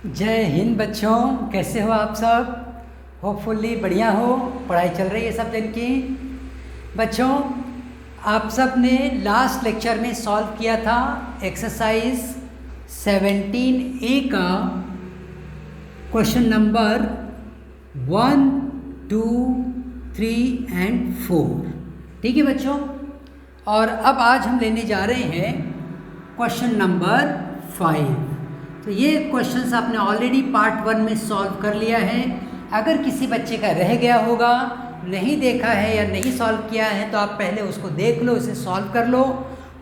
जय हिंद बच्चों, कैसे हो आप सब। होपफुली बढ़िया हो। पढ़ाई चल रही है सब दिन की। बच्चों, आप सब ने लास्ट लेक्चर में सॉल्व किया था एक्सरसाइज 17A का क्वेश्चन नंबर 1, 2, 3 एंड 4। ठीक है बच्चों, और अब आज हम लेने जा रहे हैं क्वेश्चन नंबर 5। तो ये क्वेश्चंस आपने ऑलरेडी पार्ट 1 में सॉल्व कर लिया है। अगर किसी बच्चे का रह गया होगा, नहीं देखा है या नहीं सॉल्व किया है, तो आप पहले उसको देख लो, उसे सॉल्व कर लो।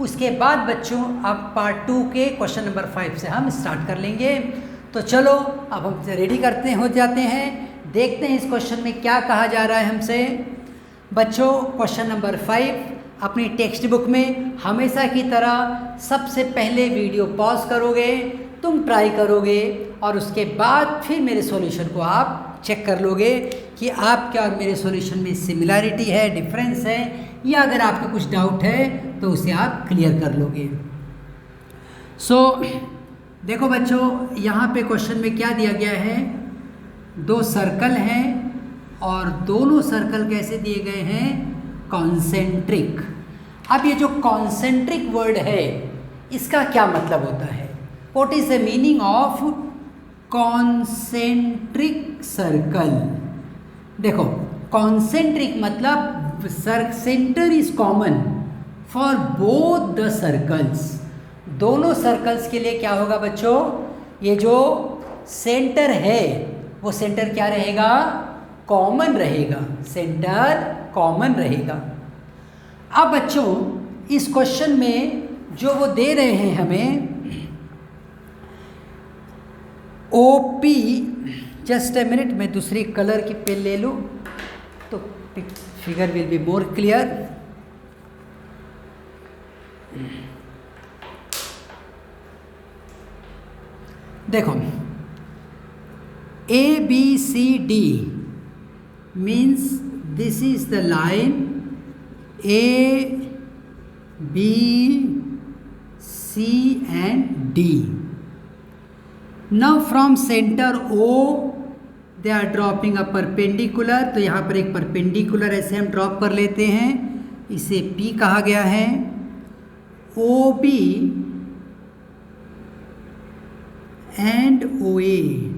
उसके बाद बच्चों अब पार्ट 2 के क्वेश्चन नंबर 5 से हम स्टार्ट कर लेंगे। तो चलो अब हम रेडी हो जाते हैं, देखते हैं इस क्वेश्चन में क्या कहा जा रहा है हमसे। बच्चों, क्वेश्चन नंबर 5 अपनी टेक्स्ट बुक में हमेशा की तरह सबसे पहले वीडियो पॉज करोगे, तुम ट्राई करोगे और उसके बाद फिर मेरे सॉल्यूशन को आप चेक कर लोगे कि आपके और मेरे सॉल्यूशन में सिमिलैरिटी है, डिफरेंस है, या अगर आपको कुछ डाउट है तो उसे आप क्लियर कर लोगे। देखो बच्चों, यहाँ पे क्वेश्चन में क्या दिया गया है, 2 सर्कल हैं और दोनों सर्कल कैसे दिए गए हैं, कॉन्सेंट्रिक। अब ये जो कॉन्सेंट्रिक वर्ड है इसका क्या मतलब होता है, what is the meaning of concentric circle. देखो, कॉन्सेंट्रिक मतलब centre is common for both the circles. दोनों सर्कल्स के लिए क्या होगा बच्चों, ये जो सेंटर है वो सेंटर क्या रहेगा, कॉमन रहेगा, सेंटर कॉमन रहेगा। अब बच्चों इस क्वेश्चन में जो वो दे रहे हैं हमें, OP, जस्ट ए मिनट, मैं दूसरी कलर की पेन ले लूँ तो figure will be more clear. देखो, ABCD means this is the line A, B, C and D. Now from center O they are dropping a perpendicular, तो यहाँ पर एक परपेंडिकुलर ऐसे हम ड्रॉप कर लेते हैं, इसे P कहा गया है। OB एंड OA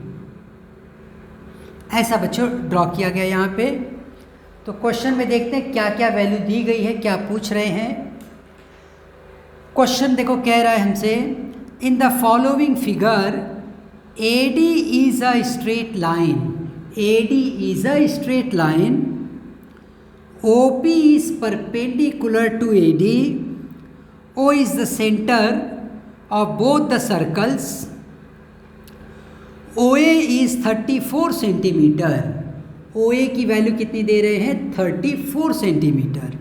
ऐसा बच्चों ड्रॉ किया गया यहाँ पे। तो क्वेश्चन में देखते हैं क्या क्या वैल्यू दी गई है, क्या पूछ रहे हैं। क्वेश्चन देखो कह रहा है हमसे, in the following figure AD is a straight line, AD is a straight line, OP is perpendicular to AD, O is the center of both the circles, OA is 34 centimetre. OA की value कितनी दे रहे हैं, 34 centimetre.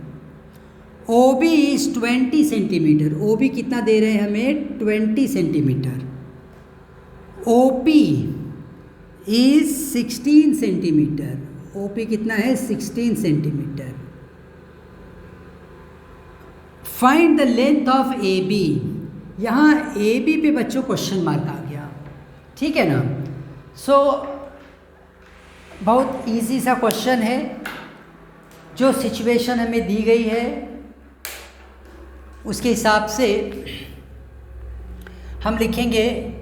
OB is 20 centimetre, OB कितना दे रहे हैं हमें, 20 centimetre. OP is 16 centimetre, OP कितना है, 16 centimetre. Find the length of AB। यहाँ AB पे बच्चों क्वेश्चन मार्क आ गया, ठीक है ना। बहुत इजी सा क्वेश्चन है, जो सिचुएशन हमें दी गई है उसके हिसाब से हम लिखेंगे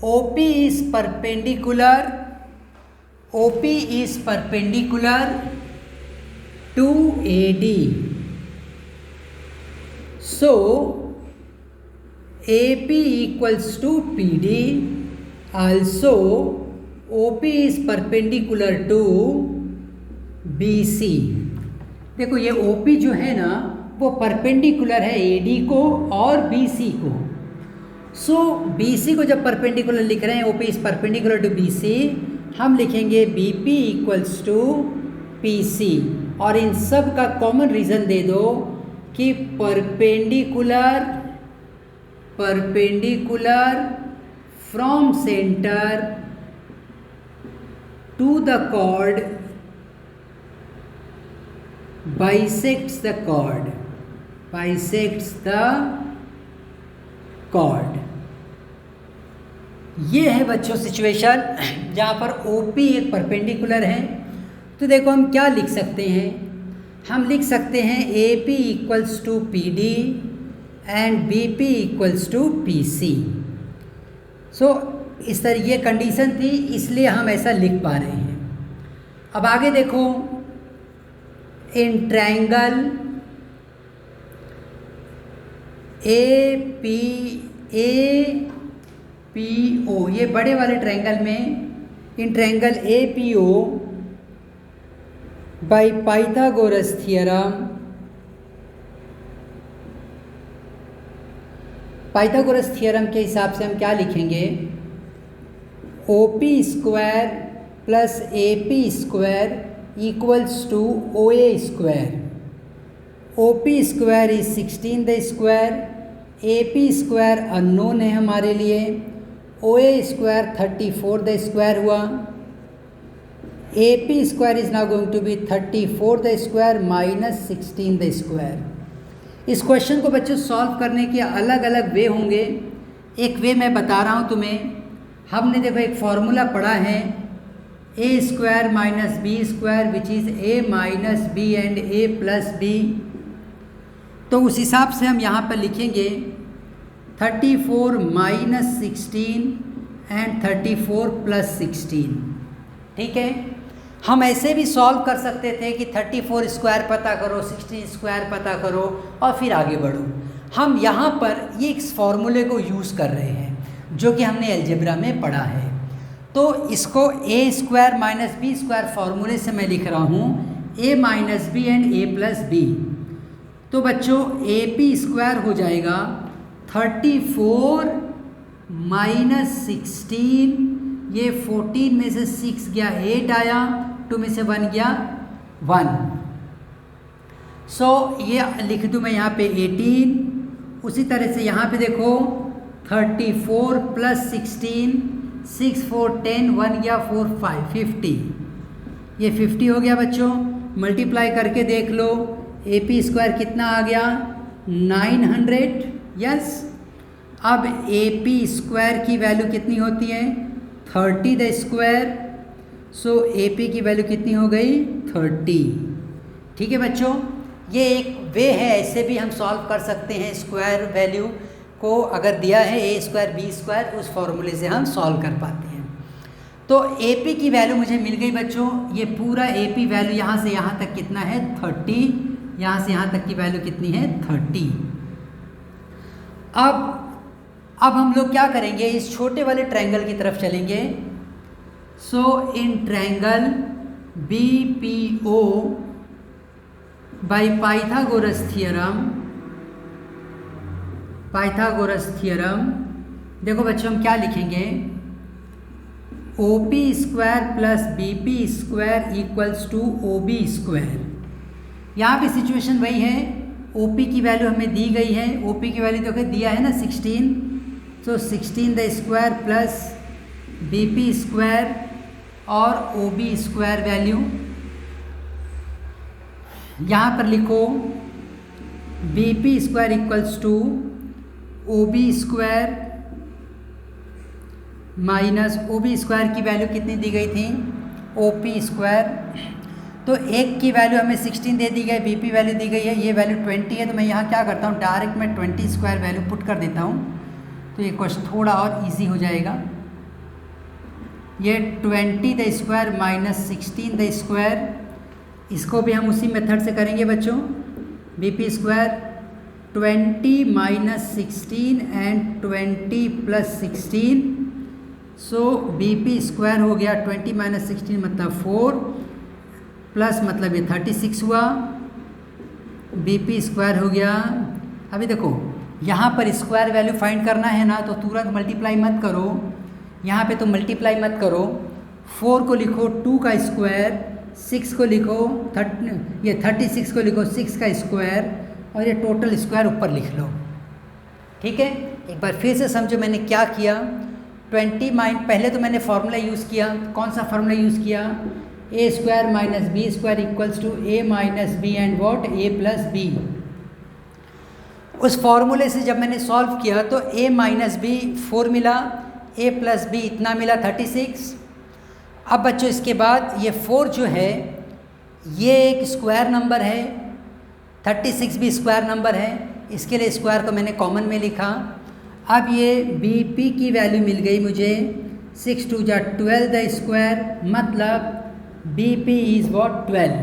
OP is perpendicular, OP is perpendicular to AD, so AP equals to PD, also OP is perpendicular to BC। देखो ये OP जो है ना वो परपेंडिकुलर है AD को और BC को। सो BC को जब परपेंडिकुलर लिख रहे हैं, OP is perpendicular to BC, हम लिखेंगे BP equals to PC, और इन सब का कॉमन रीज़न दे दो कि perpendicular from centre to the chord bisects the chord, ये है बच्चों सिचुएशन जहाँ पर OP एक परपेंडिकुलर है। तो देखो हम क्या लिख सकते हैं, हम लिख सकते हैं AP equals to PD and BP equals to PC। So इस तरह ये कंडीशन थी, इसलिए हम ऐसा लिख पा रहे हैं। अब आगे देखो, इन ट्रायंगल APO, ये बड़े वाले ट्रायंगल में, in triangle APO by Pythagoras theorem, Pythagoras theorem के हिसाब से हम क्या लिखेंगे, OP square plus AP square equals to OA square. OP square is 16 the square, AP square unknown है हमारे लिए, OA स्क्वायर 34 द स्क्वायर हुआ। AP square is now going to be 34 the square minus 16 the square. इस question को बच्चों solve करने के अलग अलग वे होंगे। एक वे मैं बता रहा हूँ तुम्हें, हमने देखो एक फॉर्मूला पढ़ा है A square minus B square which is A minus B and A plus B। तो उस हिसाब से हम यहाँ पर लिखेंगे 34 माइनस 16 एंड 34 प्लस 16। ठीक है, हम ऐसे भी सॉल्व कर सकते थे कि 34 स्क्वायर पता करो, 16 स्क्वायर पता करो और फिर आगे बढ़ो। हम यहाँ पर ये इस फॉर्मूले को यूज़ कर रहे हैं जो कि हमने अलजेब्रा में पढ़ा है। तो इसको A square minus B square फॉर्मूले से मैं लिख रहा हूँ A minus B and A plus B। तो बच्चों AP स्क्वायर हो जाएगा 34 माइनस 16, ये 14 में से 6 गया 8 आया, 2 में से 1 गया 1। सो ये लिख दूँ मैं यहाँ पे 18। उसी तरह से यहाँ पे देखो 34 प्लस 16, 6 4 10, 1 गया 4 5 50, ये 50 हो गया बच्चों। मल्टीप्लाई करके देख लो, AP स्क्वायर कितना आ गया 900। यस, अब AP स्क्वायर की वैल्यू कितनी होती है 30 द स्क्वायर। सो AP की वैल्यू कितनी हो गई 30। ठीक है बच्चों, ये एक वे है, ऐसे भी हम सॉल्व कर सकते हैं। स्क्वायर वैल्यू को अगर दिया है A स्क्वायर B स्क्वायर, उस फॉर्मूले से हम सॉल्व कर पाते हैं। तो AP की वैल्यू मुझे मिल गई बच्चों। ये पूरा AP वैल्यू यहाँ से यहाँ तक कितना है 30, यहाँ से यहाँ तक की वैल्यू कितनी है 30। अब हम लोग क्या करेंगे, इस छोटे वाले ट्रायंगल की तरफ चलेंगे। So in triangle BPO by Pythagoras theorem, देखो बच्चों हम क्या लिखेंगे, OP square plus BP square equals to OB square. यहाँ पे सिचुएशन वही है, OP की वैल्यू हमें दी गई है, OP की वैल्यू देखो दिया है ना 16, तो 16 the square plus BP square और OB स्क्वायर वैल्यू। यहाँ पर लिखो BP square equals to OB square minus OB square की वैल्यू कितनी दी गई थी OP स्क्वायर। तो एक की वैल्यू हमें 16 दे दी गई, BP वैल्यू दी गई है, ये वैल्यू 20 है। तो मैं यहाँ क्या करता हूँ, डायरेक्ट मैं 20 स्क्वायर वैल्यू पुट कर देता हूँ, तो ये क्वेश्चन थोड़ा और इजी हो जाएगा। ये 20 the square minus 16 the square, इसको भी हम उसी मेथड से करेंगे बच्चों। BP square 20 minus 16 and 20 plus 16, so BP square हो गया 20 माइनस 16 मतलब 4, प्लस मतलब ये 36 हुआ, BP स्क्वायर हो गया। अभी देखो यहाँ पर स्क्वायर वैल्यू फाइंड करना है ना, तो तुरंत मल्टीप्लाई मत करो, यहाँ पे तो मल्टीप्लाई मत करो। 4 को लिखो 2 का स्क्वायर, 6 को लिखो 36 को लिखो 6 का स्क्वायर, और ये टोटल स्क्वायर ऊपर लिख लो। ठीक है, एक बार फिर से समझो मैंने क्या किया। 20 पहले तो मैंने फार्मूला यूज़ किया, कौन सा फार्मूला यूज़ किया, A square minus B square equals to A minus B and what A plus B। उस फॉर्मूले से जब मैंने सॉल्व किया तो A माइनस B 4 मिला, a प्लस बी इतना मिला 36। अब बच्चों इसके बाद ये 4 जो है ये एक स्क्वायर नंबर है, 36 भी स्क्वायर नंबर है, इसके लिए स्क्वायर को मैंने कॉमन में लिखा। अब ये बी पी की वैल्यू मिल गई मुझे 6 2 जा 12 द स्क्वायर, मतलब बी पी इज़ वॉट 12।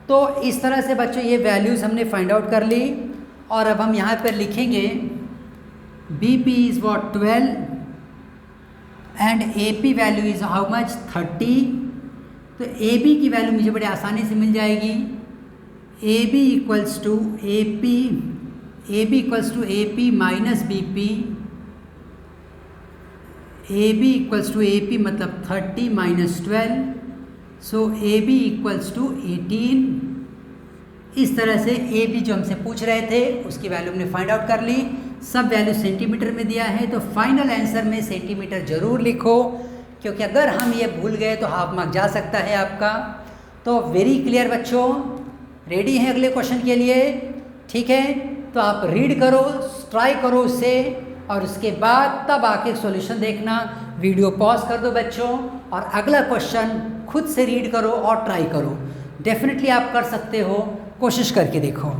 तो इस तरह से बच्चों ये वैल्यूज़ हमने फाइंड आउट कर ली और अब हम यहाँ पर लिखेंगे B P is what 12 and A P value is how much 30। तो ए बी की वैल्यू मुझे बड़े आसानी से मिल जाएगी, A B equals to A B equals to A P minus B P, A B equals to A P मतलब 30 माइनस 12, so A B equals to 18। इस तरह से ए बी जो हमसे पूछ रहे थे उसकी वैल्यू हमने फाइंड आउट कर ली। सब वैल्यू सेंटीमीटर में दिया है, तो फाइनल आंसर में सेंटीमीटर ज़रूर लिखो, क्योंकि अगर हम ये भूल गए तो हाफ मार्क जा सकता है आपका। तो वेरी क्लियर बच्चों, रेडी हैं अगले क्वेश्चन के लिए? ठीक है, तो आप रीड करो, ट्राई करो उससे, और उसके बाद तब आके सॉल्यूशन देखना। वीडियो पॉज कर दो बच्चों और अगला क्वेश्चन खुद से रीड करो और ट्राई करो। डेफिनेटली आप कर सकते हो, कोशिश करके देखो।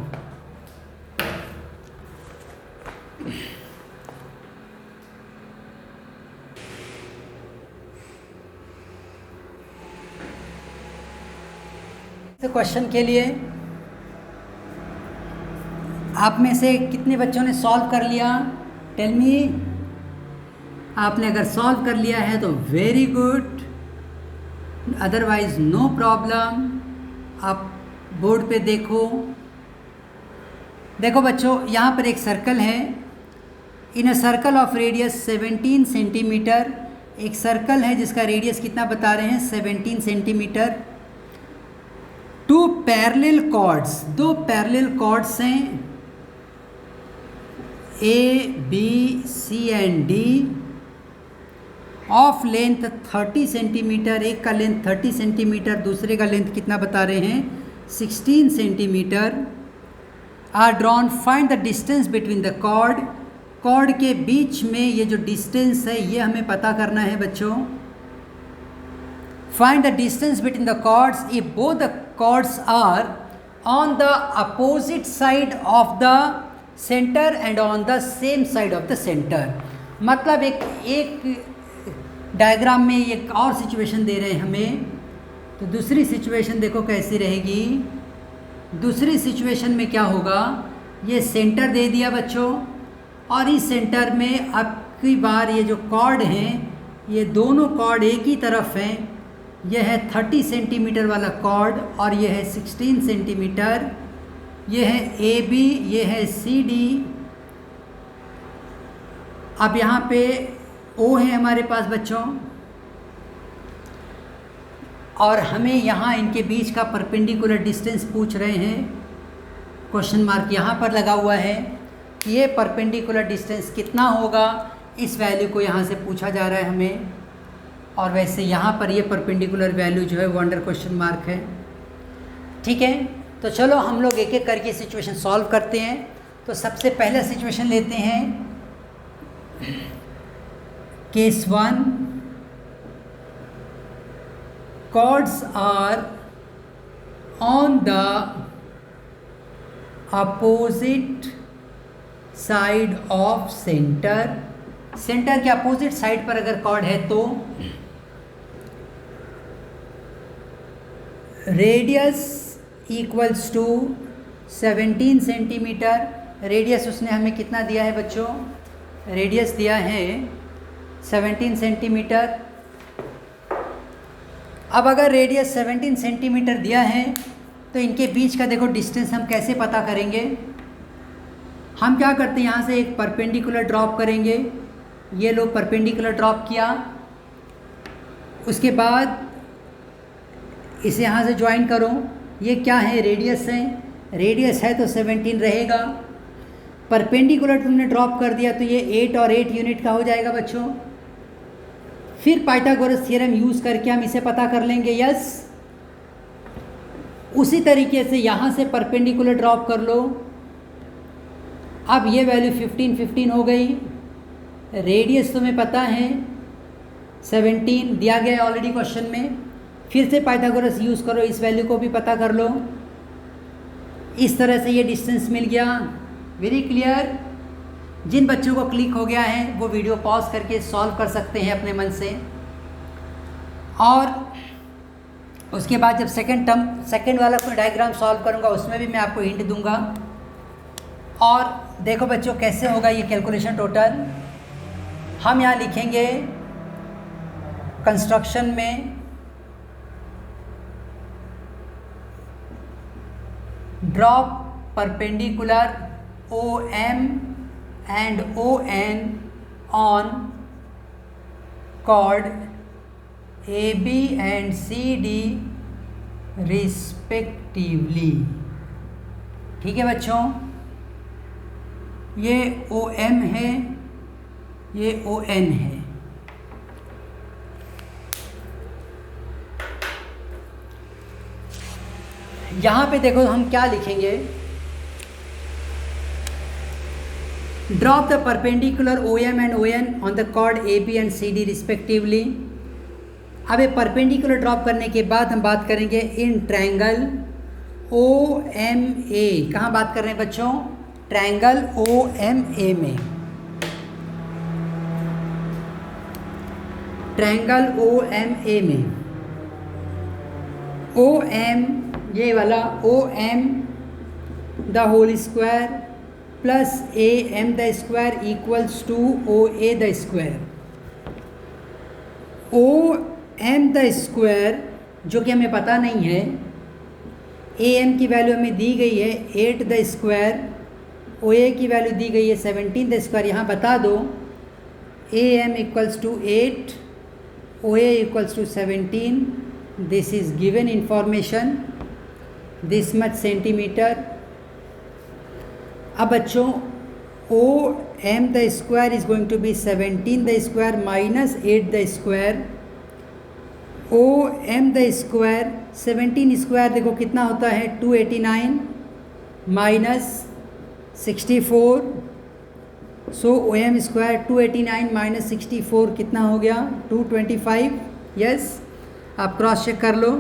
क्वेश्चन के लिए आप में से कितने बच्चों ने सॉल्व कर लिया? Tell me. आपने अगर सॉल्व कर लिया है तो very good, otherwise no problem. आप बोर्ड पे देखो। देखो बच्चों, यहाँ पर एक सर्कल है। In a circle of radius 17 centimetre, एक सर्कल है जिसका रेडियस कितना बता रहे हैं? 17 सेंटीमीटर। टू पैरेलल कॉर्ड्स, दो पैरेलल कॉर्ड्स हैं A B C and D of length 30 centimetre. एक का लेंथ 30 सेंटीमीटर, दूसरे का लेंथ कितना बता रहे हैं? 16 centimetre. Are drawn, find the distance between the chord. Chord के बीच में ये जो डिस्टेंस है ये हमें पता करना है बच्चों। Find the distance between the chords if both the chords are on the opposite side of the centre and on the same side of the centre. मतलब एक डायग्राम में एक और सिचुएशन दे रहे हैं हमें, तो दूसरी सिचुएशन देखो कैसी रहेगी। दूसरी सिचुएशन में क्या होगा? ये सेंटर दे दिया बच्चों, और इस सेंटर में अब की बार ये जो कॉर्ड हैं ये दोनों कॉर्ड एक ही तरफ हैं। यह है 30 सेंटीमीटर वाला कॉर्ड और यह है 16 सेंटीमीटर। ये है ए बी, ये है सी डी। अब यहाँ पे ओ है हमारे पास बच्चों, और हमें यहाँ इनके बीच का परपेंडिकुलर डिस्टेंस पूछ रहे हैं। क्वेश्चन मार्क यहाँ पर लगा हुआ है कि ये परपेंडिकुलर डिस्टेंस कितना होगा, इस वैल्यू को यहाँ से पूछा जा रहा है हमें। और वैसे यहाँ पर ये परपेंडिकुलर वैल्यू जो है वो अंडर क्वेश्चन मार्क है। ठीक है, तो चलो हम लोग एक एक करके सिचुएशन सॉल्व करते हैं। तो सबसे पहला सिचुएशन लेते हैं, case 1। Chords are on the opposite side of centre. Centre के अपोजिट साइड पर अगर कॉर्ड है तो radius equals to 17 centimetre. Radius उसने हमें कितना दिया है बच्चों? रेडियस दिया है 17 सेंटीमीटर। अब अगर रेडियस 17 सेंटीमीटर दिया है तो इनके बीच का देखो डिस्टेंस हम कैसे पता करेंगे? हम क्या करते हैं, यहाँ से एक परपेंडिकुलर ड्रॉप करेंगे। ये लो परपेंडिकुलर ड्रॉप किया, उसके बाद इसे यहाँ से ज्वाइन करो। ये क्या है? रेडियस है। रेडियस है तो 17 रहेगा। परपेंडिकुलर तुमने ड्रॉप कर दिया तो ये 8 और 8 यूनिट का हो जाएगा बच्चों। फिर पाइथागोरस थ्योरम यूज़ करके हम इसे पता कर लेंगे। यस, उसी तरीके से यहाँ से परपेंडिकुलर ड्रॉप कर लो। अब ये वैल्यू 15 15 हो गई। रेडियस तुम्हें पता है 17 दिया गया है ऑलरेडी क्वेश्चन में। फिर से पाइथागोरस यूज़ करो, इस वैल्यू को भी पता कर लो। इस तरह से ये डिस्टेंस मिल गया। Very clear. जिन बच्चों को क्लिक हो गया है वो वीडियो पॉज करके सॉल्व कर सकते हैं अपने मन से। और उसके बाद जब सेकंड वाला कोई डायग्राम सॉल्व करूँगा उसमें भी मैं आपको हिंट दूंगा। और देखो बच्चों कैसे होगा ये कैलकुलेशन टोटल। हम यहाँ लिखेंगे कंस्ट्रक्शन में drop perpendicular OM and ON on chord AB and CD respectively। ठीक है बच्चों, ये OM है, ये ON है। यहाँ पे देखो हम क्या लिखेंगे, drop the perpendicular OM and ON on the chord AB and CD respectively। अब ये परपेंडिकुलर ड्रॉप करने के बाद हम बात करेंगे इन ट्रायंगल OMA। कहाँ बात कर रहे हैं बच्चों? ट्रायंगल OMA में। ट्रायंगल OMA में OM ये वाला OM the whole square plus AM the square equals to OA the square. OM the square जो कि हमें पता नहीं है, AM की वैल्यू हमें दी गई है 8 द स्क्वायर, OA की वैल्यू दी गई है 17 द स्क्वायर। यहाँ बता दो AM equals to 8, OA equals to 17। This is given information, this much centimetre. अब बच्चों OM the square is going to be 17 the square minus 8 the square. OM the square 17 square देखो कितना होता है 289 minus 64। So OM square 289 minus 64 कितना हो गया 225। Yes, आप क्रॉस चेक कर लो।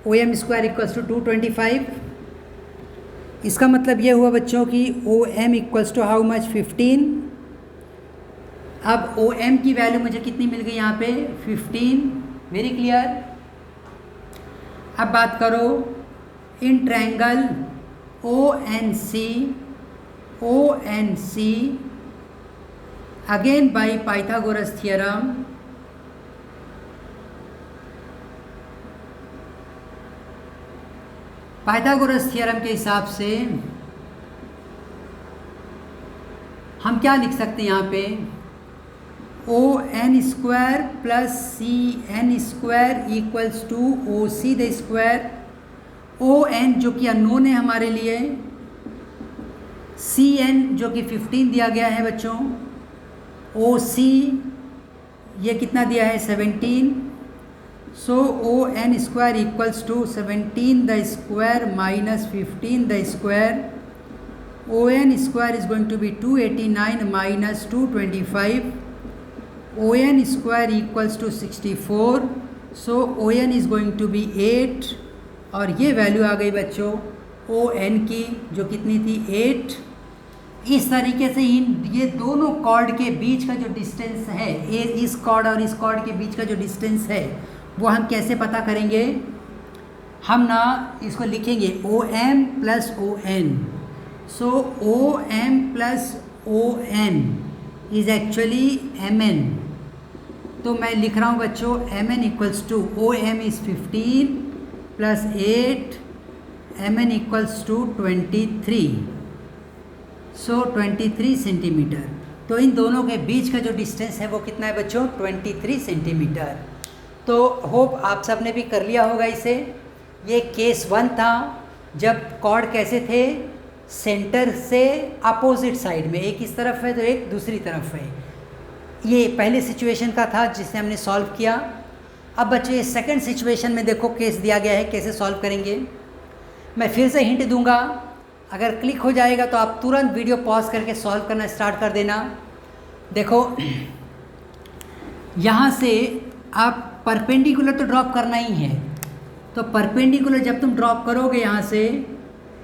OM square equals to 225। इसका मतलब ये हुआ बच्चों कि OM equals to how much 15। अब OM की वैल्यू मुझे कितनी मिल गई यहाँ पे 15। Very clear. अब बात करो in triangle ONC again bye Pythagoras theorem. Pythagoras theorem के हिसाब से हम क्या लिख सकते हैं यहाँ पे ON square plus CN square equals to OC the square. ON जो कि अननोन है हमारे लिए, CN जो कि 15 दिया गया है बच्चों, OC ये कितना दिया है 17। So ON square equals to 17 the square minus 15 the square. ON square is going to be 289 minus 225। ON square equals to 64। So ON is going to be 8 और ये वैल्यू आ गई बच्चों ON की जो कितनी थी 8। इस तरीके से ये दोनों कॉर्ड के बीच का जो डिस्टेंस है, इस कॉर्ड और इस कॉर्ड के बीच का जो डिस्टेंस है वो हम कैसे पता करेंगे? हम ना इसको लिखेंगे OM plus ON। So OM plus ON is actually MN। तो मैं लिख रहा हूँ बच्चों MN equals to OM is 15 plus 8, MN equals to 23। So 23 centimetre. तो इन दोनों के बीच का जो डिस्टेंस है वो कितना है बच्चों 23 सेंटीमीटर। तो होप आप सब ने भी कर लिया होगा इसे। ये केस 1 था जब कॉर्ड कैसे थे, सेंटर से अपोजिट साइड में, एक इस तरफ है तो एक दूसरी तरफ है। ये पहले सिचुएशन का था जिसे हमने सॉल्व किया। अब बच्चों ये सेकंड सिचुएशन में देखो केस दिया गया है, कैसे सॉल्व करेंगे। मैं फिर से हिंट दूंगा, अगर क्लिक हो जाएगा तो आप तुरंत वीडियो पॉज करके सॉल्व करना स्टार्ट कर देना। देखो यहाँ से आप परपेंडिकुलर तो ड्रॉप करना ही है, तो परपेंडिकुलर जब तुम ड्रॉप करोगे यहाँ से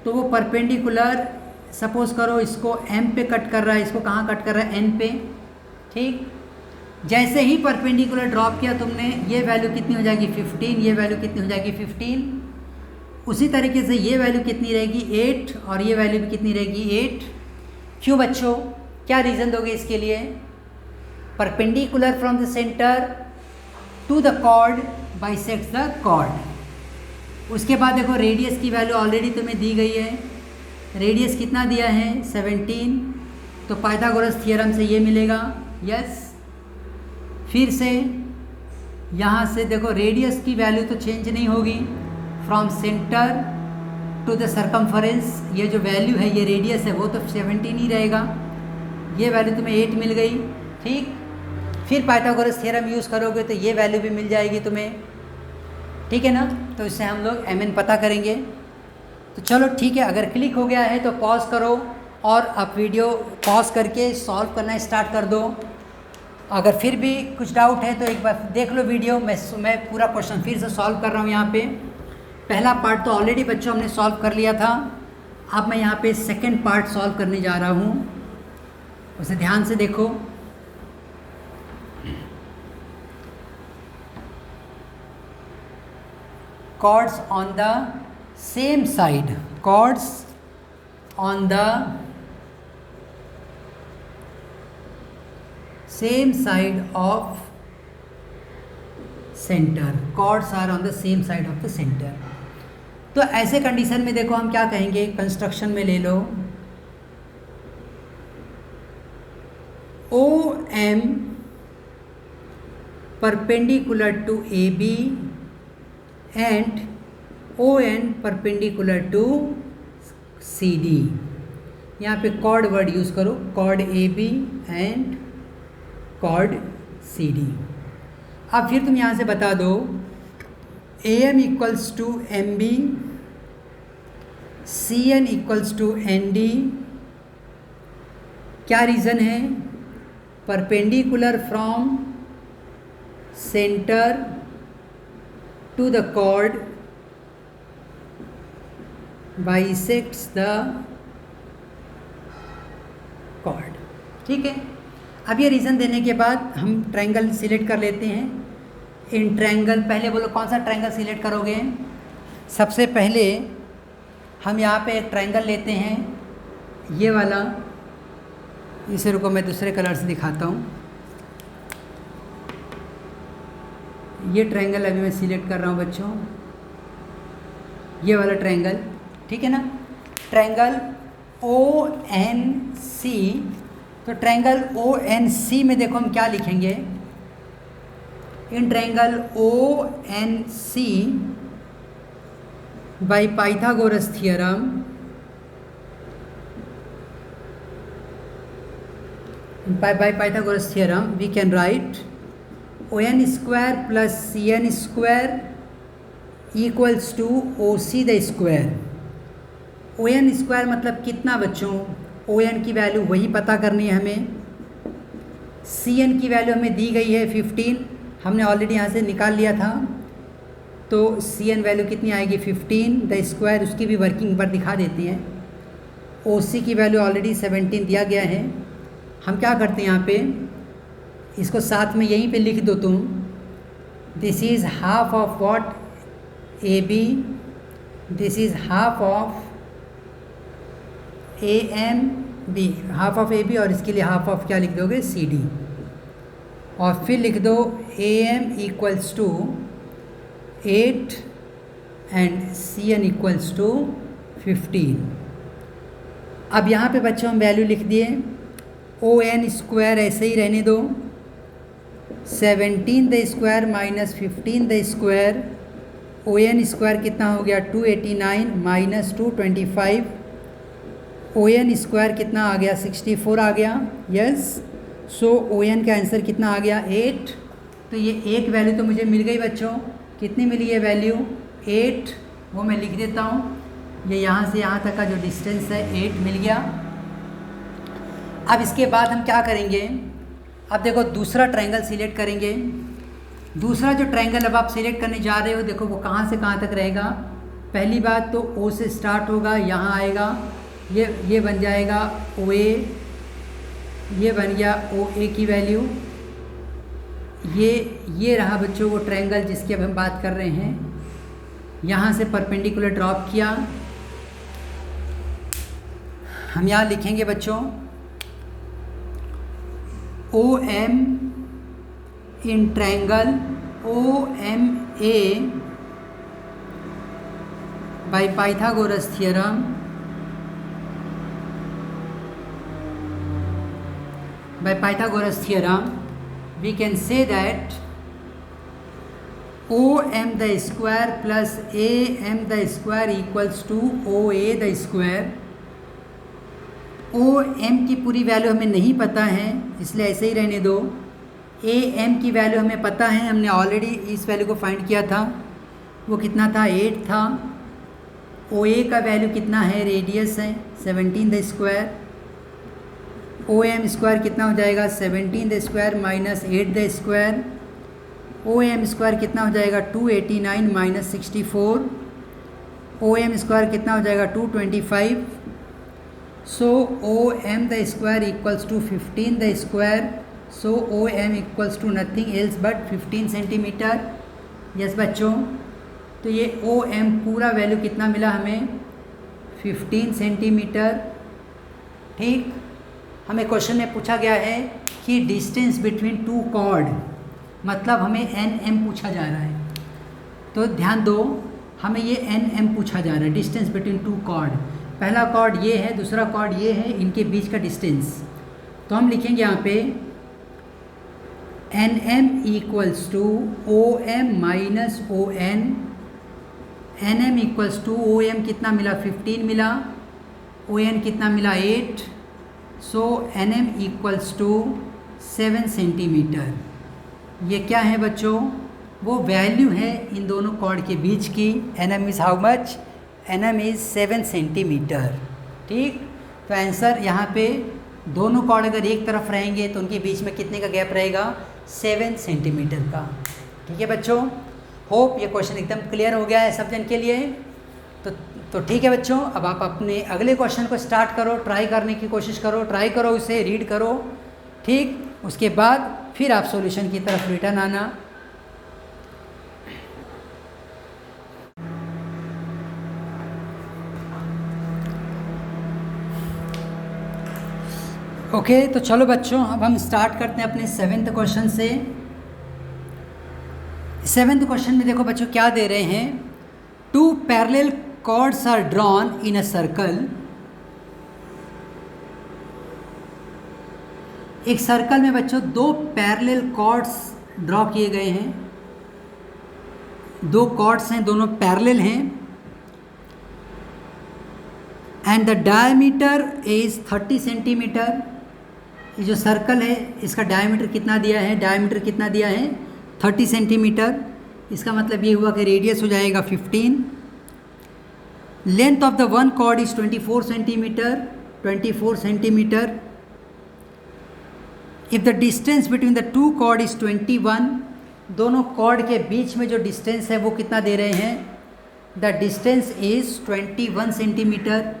तो वो परपेंडिकुलर सपोज करो इसको एम पे कट कर रहा है, इसको कहाँ कट कर रहा है, एन पे, ठीक। जैसे ही परपेंडिकुलर ड्रॉप किया तुमने, ये वैल्यू कितनी हो जाएगी 15, ये वैल्यू कितनी हो जाएगी 15। उसी तरीके से ये वैल्यू कितनी रहेगी 8 और ये वैल्यू भी कितनी रहेगी 8। क्यों बच्चों, क्या रीज़न दोगे इसके लिए? Perpendicular from the centre to the chord bisects the chord. उसके बाद देखो रेडियस की वैल्यू ऑलरेडी तुम्हें दी गई है, रेडियस कितना दिया है 17, तो पाइथागोरस थ्योरम से ये मिलेगा, यस। फिर से यहाँ से देखो रेडियस की वैल्यू तो चेंज नहीं होगी, from centre to the circumference ये जो वैल्यू है, ये रेडियस है, वो तो 17 ही रहेगा। ये वैल्यू तुम्हें 8 मिल गई, ठीक। फिर पाइथागोरस थ्योरम यूज़ करोगे तो ये वैल्यू भी मिल जाएगी तुम्हें, ठीक है ना। तो इससे हम लोग mn पता करेंगे। तो चलो ठीक है, अगर क्लिक हो गया है तो पॉज करो और अब वीडियो पॉज करके सॉल्व करना स्टार्ट कर दो। अगर फिर भी कुछ डाउट है तो एक बार देख लो वीडियो, मैं पूरा क्वेश्चन फिर से सॉल्व कर रहा हूँ। यहाँ पे पहला पार्ट तो ऑलरेडी बच्चों हमने सॉल्व कर लिया था, अब मैं यहाँ पे सेकंड पार्ट सॉल्व करने जा रहा हूँ, उसे ध्यान से देखो। Chords on the same side, chords on the same side of center, chords are on the same side of the center। तो ऐसे कंडीशन में देखो हम क्या कहेंगे, कंस्ट्रक्शन में ले लो OM perpendicular to AB and ON perpendicular to CD। यहाँ पे chord वर्ड यूज़ करो, chord AB and chord CD। अब फिर तुम यहाँ से बता दो AM equals to MB, CN equals to ND। क्या रीज़न है? Perpendicular from centre to the chord bisects the chord, ठीक है। अब ये रीज़न देने के बाद हम ट्रायंगल सिलेक्ट कर लेते हैं। इन ट्रायंगल, पहले बोलो कौन सा ट्रायंगल सिलेक्ट करोगे? सबसे पहले हम यहाँ पे एक ट्रायंगल लेते हैं, ये वाला। इसे रुको मैं दूसरे कलर से दिखाता हूँ। ये ट्रायंगल अभी मैं सिलेक्ट कर रहा हूँ बच्चों, ये वाला ट्रायंगल, ठीक है ना। ट्रायंगल ONC, तो ट्रायंगल ONC में देखो हम क्या लिखेंगे, in triangle ONC bye Pythagoras theorem, by Pythagoras theorem we can write ON square plus CN square equals to OC the square। ON square मतलब कितना बच्चों? ON की वैल्यू वही पता करनी है हमें। CN की वैल्यू हमें दी गई है 15, हमने ऑलरेडी यहाँ से निकाल लिया था, तो CN वैल्यू कितनी आएगी 15 द स्क्वायर, उसकी भी वर्किंग पर दिखा देते हैं। OC की वैल्यू ऑलरेडी 17 दिया गया है। हम क्या करते हैं यहाँ पे, इसको साथ में यहीं पे लिख दो तुम, this is half of what AB, this is half of AMB, half of AB, और इसके लिए हाफ ऑफ क्या लिख दोगे CD, और फिर लिख दो AM equals to 8 and CN equals to 15। अब यहाँ पे बच्चों हम वैल्यू लिख दिए। ON स्क्वायर ऐसे ही रहने दो, 17 the square minus 15 the square, ON square कितना हो गया 289 माइनस 225, ON स्क्वायर कितना आ गया 64 आ गया, यस। सो ON का आंसर कितना आ गया 8। तो ये एक वैल्यू तो मुझे मिल गई बच्चों, कितनी मिली है वैल्यू 8, वो मैं लिख देता हूँ। ये यहाँ से यहाँ तक का जो डिस्टेंस है 8 मिल गया। अब इसके बाद हम क्या करेंगे, अब देखो दूसरा ट्रायंगल सिलेक्ट करेंगे। दूसरा जो ट्रायंगल अब आप सिलेक्ट करने जा रहे हो, देखो वो कहाँ से कहाँ तक रहेगा। पहली बात तो ओ से स्टार्ट होगा, यहाँ आएगा, ये बन जाएगा ओ ए, ये बन गया ओ ए की वैल्यू। ये रहा बच्चों वो ट्रायंगल जिसकी अब हम बात कर रहे हैं। यहाँ से परपेंडिकुलर ड्रॉप किया, हम यहाँ लिखेंगे बच्चों O M in triangle O M A by Pythagoras theorem we can say that OM the square plus AM the square equals to OA the square। OM की पूरी वैल्यू हमें नहीं पता है, इसलिए ऐसे ही रहने दो। AM की वैल्यू हमें पता है, हमने ऑलरेडी इस वैल्यू को फाइंड किया था, वो कितना था 8 था। OA का वैल्यू कितना है, रेडियस है 17 द स्क्वायर। OM स्क्वायर कितना हो जाएगा 17 the square minus 8 the square. OM square कितना हो जाएगा 289 माइनस 64। OM स्क्वायर कितना हो जाएगा 225। So OM the square equals to 15 the square. So OM equals to nothing else but 15 centimetre. Yes बच्चों, तो ये OM पूरा वैल्यू कितना मिला हमें 15 सेंटीमीटर। ठीक, हमें क्वेश्चन में पूछा गया है कि डिस्टेंस बिटवीन टू कॉर्ड, मतलब हमें NM पूछा जा रहा है। तो ध्यान दो, हमें ये NM पूछा जा रहा है, डिस्टेंस बिटवीन टू कॉर्ड। पहला कॉर्ड ये है, दूसरा कॉर्ड ये है, इनके बीच का डिस्टेंस। तो हम लिखेंगे यहाँ पे NM equals to OM minus ON। NM equals to OM कितना मिला 15 मिला, ON कितना मिला 8। So NM equals to 7 centimetre. ये क्या है बच्चों, वो वैल्यू है इन दोनों कॉर्ड के बीच की। NM is how much, NM is 7 centimetre. ठीक, तो आंसर यहाँ पे दोनों कॉर्ड अगर एक तरफ रहेंगे तो उनके बीच में कितने का गैप रहेगा 7 सेंटीमीटर का। ठीक है बच्चों, होप ये क्वेश्चन एकदम क्लियर हो गया है सब जन के लिए। तो ठीक है बच्चों, अब आप अपने अगले क्वेश्चन को स्टार्ट करो, ट्राई करने की कोशिश करो, ट्राई करो, उसे रीड करो। ठीक, उसके बाद फिर आप सॉल्यूशन की तरफ रिटर्न आना। ओके, तो चलो बच्चों, अब हम स्टार्ट करते हैं अपने 7th क्वेश्चन से। 7th क्वेश्चन में देखो बच्चों क्या दे रहे हैं, 2 parallel chords are drawn in a circle. एक सर्कल में बच्चों 2 पैरेलल कॉर्ड्स ड्रॉ किए गए हैं। 2 कॉर्ड्स हैं, दोनों पैरेलल हैं। And the diameter is 30 centimetre. ये जो सर्कल है इसका डायमीटर कितना दिया है, डायमीटर कितना दिया है 30 सेंटीमीटर। इसका मतलब ये हुआ कि रेडियस हो जाएगा 15। Length of the one chord is 24 centimetre, 24 centimetre. If the distance between the two chord is 21, दोनों कॉर्ड के बीच में जो डिस्टेंस है वो कितना दे रहे हैं, द डिस्टेंस इज 21 सेंटीमीटर।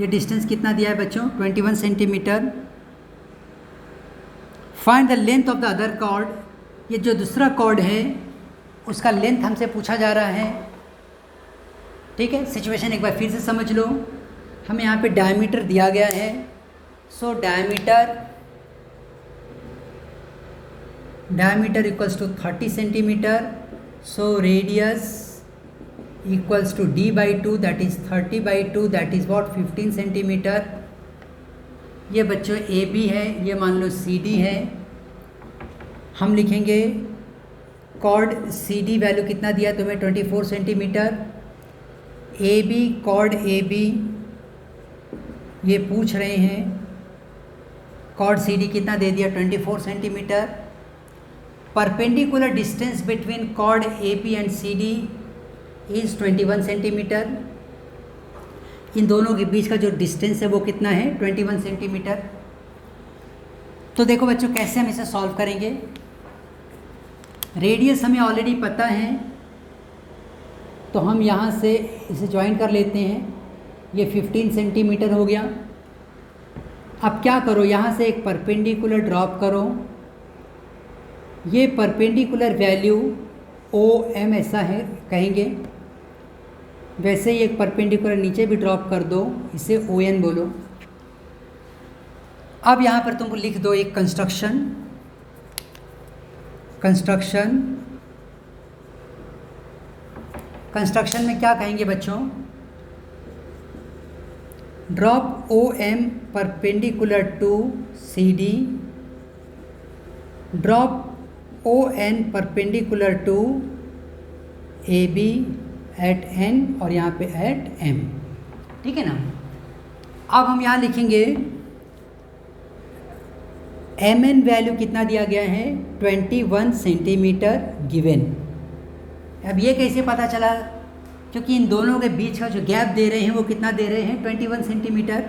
ये डिस्टेंस कितना दिया है बच्चों 21 centimetre. Find the length of the other chord. ये जो दूसरा कॉर्ड है उसका लेंथ हमसे पूछा जा रहा है। ठीक है, सिचुएशन एक बार फिर से समझ लो। हमें यहाँ पे डायमीटर दिया गया है। So diameter equals to 30 centimetre. So radius equals to d by 2, that is 30 by 2, that is what 15 centimetre. ये बच्चों AB है, ये मान लो CD है। हम लिखेंगे कॉर्ड CD वैल्यू कितना दिया तुम्हें 24 सेंटीमीटर। AB कॉर्ड AB ये पूछ रहे हैं, कॉर्ड CD कितना दे दिया 24 centimetre. Perpendicular distance between chord AB and CD is 21 centimetre. इन दोनों के बीच का जो डिस्टेंस है वो कितना है 21 सेंटीमीटर। तो देखो बच्चों कैसे हम इसे सॉल्व करेंगे। रेडियस हमें ऑलरेडी पता है, तो हम यहाँ से इसे ज्वाइन कर लेते हैं। ये 15 सेंटीमीटर हो गया। अब क्या करो, यहाँ से एक परपेंडिकुलर ड्रॉप करो। ये परपेंडिकुलर वैल्यू OM ऐसा है कहेंगे, वैसे ही एक परपेंडिकुलर नीचे भी ड्रॉप कर दो, इसे ON बोलो। अब यहाँ पर तुमको लिख दो एक कंस्ट्रक्शन में क्या कहेंगे बच्चों, drop OM perpendicular to CD, drop ON perpendicular to AB at N और यहाँ पे एट M, ठीक है ना। अब हम यहाँ लिखेंगे MN वैल्यू कितना दिया गया है, 21 सेंटीमीटर गिवन। अब ये कैसे पता चला, क्योंकि इन दोनों के बीच का जो गैप दे रहे हैं वो कितना दे रहे हैं, 21 सेंटीमीटर।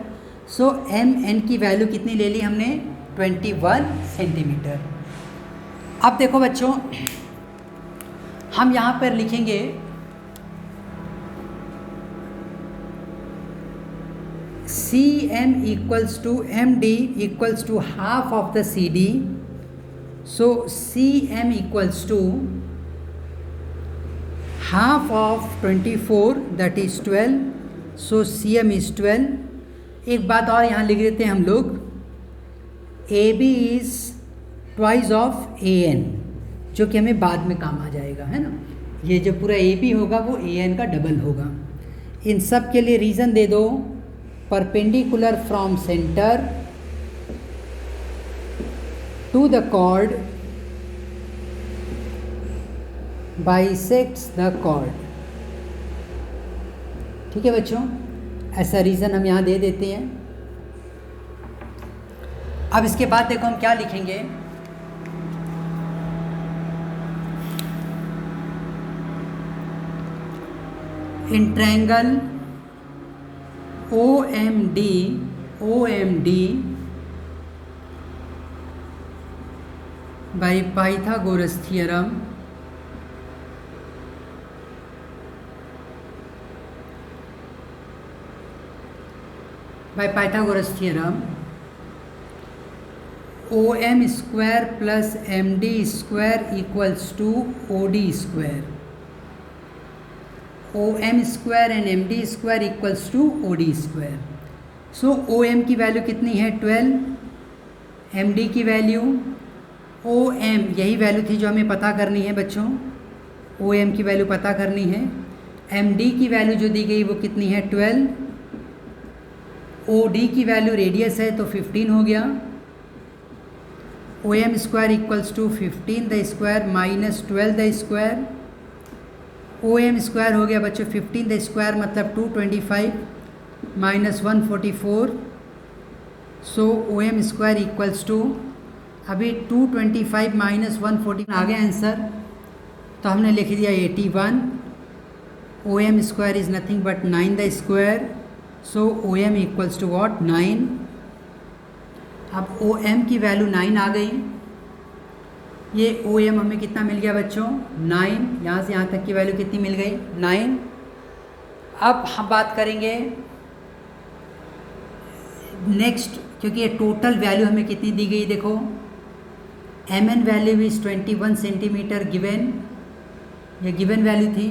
सो MN की वैल्यू कितनी ले ली हमने, 21 सेंटीमीटर। अब देखो बच्चों, हम यहाँ पर लिखेंगे CM equals to MD equals to half of the CD. So CM equals to half of 24, that is 12. So CM is 12. एक बात और यहाँ लिख देते हैं हम लोग, AB is twice of AN, जो कि हमें बाद में काम आ जाएगा, है ना। ये जो पूरा AB होगा वो AN का डबल होगा। इन सब के लिए रीज़न दे दो, perpendicular from center to the chord bisects the chord, ठीक है बच्चों, ऐसा रीज़न हम यहाँ दे देते हैं। अब इसके बाद देखो हम क्या लिखेंगे, in triangle OMD by Pythagoras theorem, OM square plus MD square equals to OD square. OM square and MD square equals to OD square. So OM की वैल्यू कितनी है, 12, MD की वैल्यू, OM यही वैल्यू थी जो हमें पता करनी है बच्चों, OM की वैल्यू पता करनी है। MD की वैल्यू जो दी गई वो कितनी है, 12, OD की वैल्यू रेडियस है तो 15 हो गया। OM square equals to 15 the square minus 12 the square. OM square हो गया बच्चों 15 द स्क्वायर मतलब 225 minus 144। So OM square equals to, अभी 225 माइनस 140 आ गया आंसर, तो हमने लिख दिया 81। OM square is nothing but 9 the square, so OM equals to what, 9। अब OM की वैल्यू 9 आ गई। ये OM हमें कितना मिल गया बच्चों, 9। यहाँ से यहाँ तक की वैल्यू कितनी मिल गई, 9। अब हम बात करेंगे नेक्स्ट, क्योंकि ये टोटल वैल्यू हमें कितनी दी गई, देखो MN value is 21 centimetre given, ये गिवन वैल्यू थी,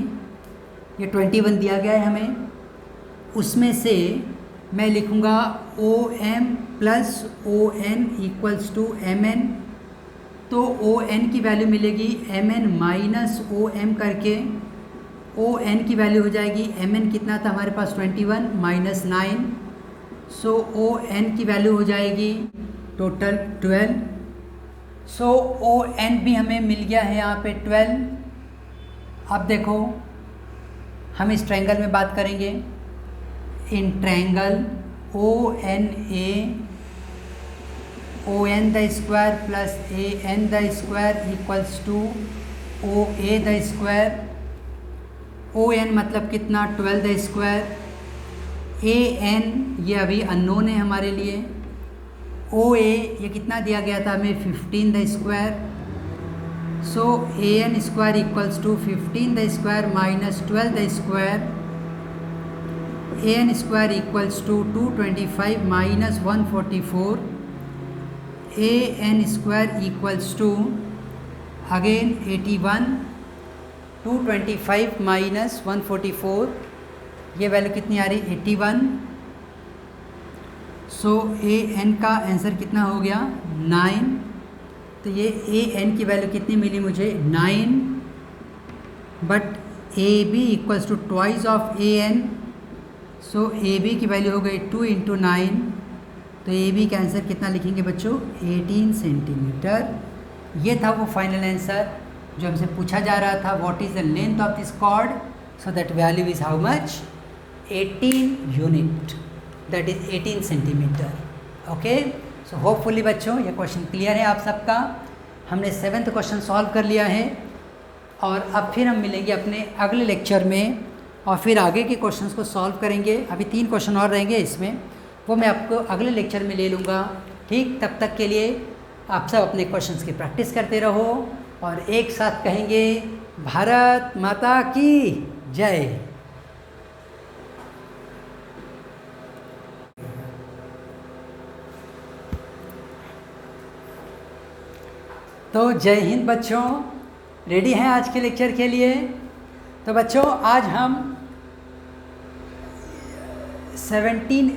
ये 21 दिया गया है हमें। उसमें से मैं लिखूँगा OM plus ON equals to MN, तो ON की वैल्यू मिलेगी MN माइनस OM करके, ON की वैल्यू हो जाएगी, MN कितना था हमारे पास 21 माइनस 9, सो ON की वैल्यू हो जाएगी टोटल 12। सो ON भी हमें मिल गया है यहाँ पे 12। अब देखो हम इस ट्रायंगल में बात करेंगे, in triangle ONA, ON the square plus AN the square equals to OA the square. ON मतलब कितना, 12 द स्क्वायर। AN ये अभी अननोन है हमारे लिए, ओ ए ये कितना दिया गया था हमें 15 the square, so A N square equals to 15 the square minus 12 the square, A N square equals to 225 minus 144, A N square equals to again 81, 225 minus 144, ये वैल्यू कितनी आ रही 81। सो ए एन का आंसर कितना हो गया 9। तो ये ए एन की वैल्यू कितनी मिली मुझे 9, but A B equals to twice of A N, so A B की वैल्यू हो गई 2 × 9। तो ए बी का आंसर कितना लिखेंगे बच्चों 18 सेंटीमीटर। ये था वो फाइनल आंसर जो हमसे पूछा जा रहा था, what is the length of this cord, so that value is how much 18 unit, that is 18 centimetre. Okay, so hopefully बच्चों ये क्वेश्चन क्लियर है आप सबका। हमने 7th क्वेश्चन सॉल्व कर लिया है और अब फिर हम मिलेंगे अपने अगले लेक्चर में और फिर आगे के क्वेश्चंस को सॉल्व करेंगे। अभी 3 क्वेश्चन और रहेंगे इसमें, वो मैं आपको अगले लेक्चर में ले लूँगा। ठीक, तब तक के लिए आप सब अपने क्वेश्चंस की प्रैक्टिस करते रहो और एक साथ कहेंगे भारत माता की जय। तो जय हिंद बच्चों, रेडी हैं आज के लेक्चर के लिए। तो बच्चों आज हम 17